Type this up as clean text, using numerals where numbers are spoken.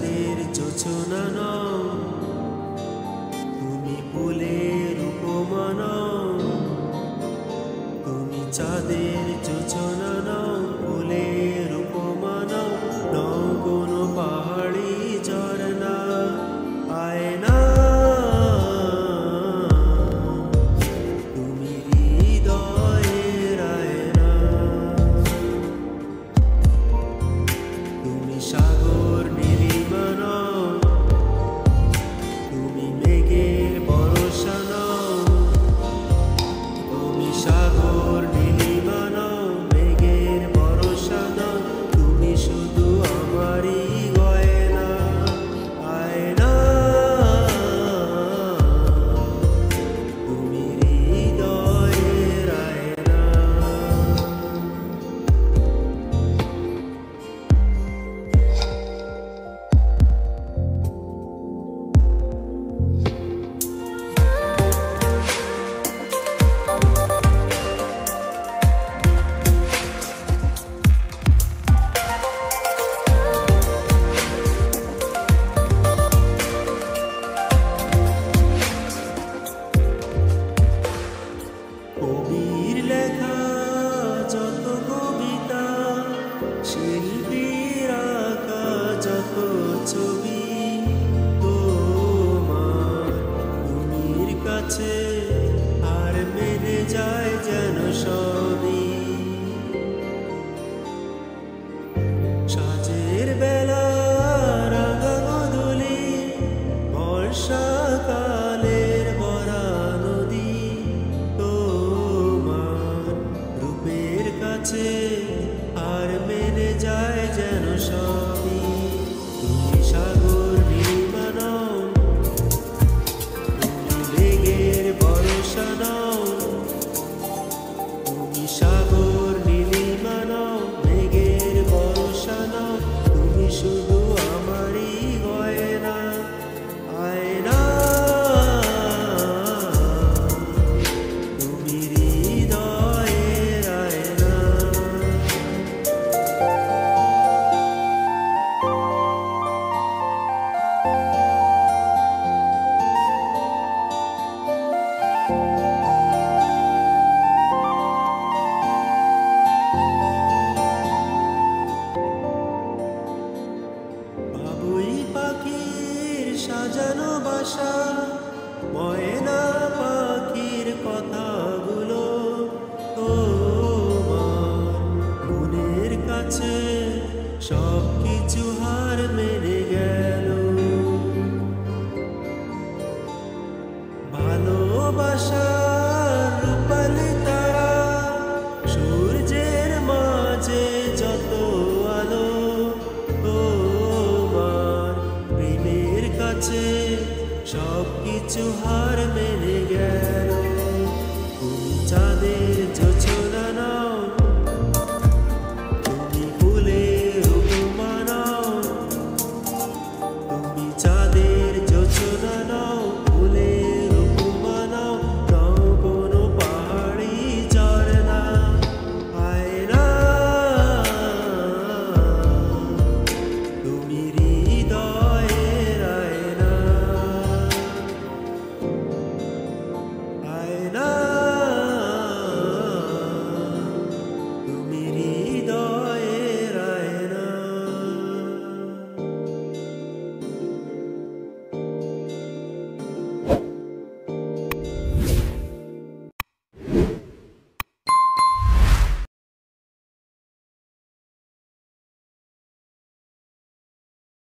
চাঁদের যোছনা নাও, তুমি ফুলের উপমা নাও, তুমি চাঁদের যোছনা নাও, ফুলের উপমা নাও, নাও কোনো পাহাড়ি ঝরনা আয়না, তুমি হৃদয়ের আয়না, তুমি সাগর নীলিমা নাও, তুমি মেঘের বর্ষা নাও, তুমি সাগর নীলিমা নাও, মেঘের বর্ষা নাও, তুমি শুধু আমারই গয়না আয়না, তুমি হৃদয়ের আয়না। কবির লেখা যত কবিতা, শিল্পীর আঁকা যত ছবি, তোমার তুমির কাছে আর মেনে যায় যেন সবই। সাজের বেলা রাঙা গোধূলি, বর্ষাকালের ভরা নদী, তোমার রূপের কাছে আর মেনে যায় যেন সবই। তুমি সাগর নীলিমা নাও, তুমি মেঘের বর্ষা নাও, তুমি সাগর নীলিমা নাও, মেঘের বর্ষা নাও, তুমি শুধু আমারই গয়না আয়না, তুমি হৃদয়ের আয়না। বাবুই পাখির সাজানো বাসা, ময়না পাখির কথাগুলো তোমার মনের কাছে সব কিছু হার মেনে গেল। ভালোবাসার রূপালি তারা, সূর্যের মাঝে যত আলো, তোমার প্রেমের কাছে সব কিছু হার মেনে গেল। তুমি চাঁদের যোছনা নাও, তুমি ফুলের উপমা নাও, তুমি চাঁদের যোছনা নাও,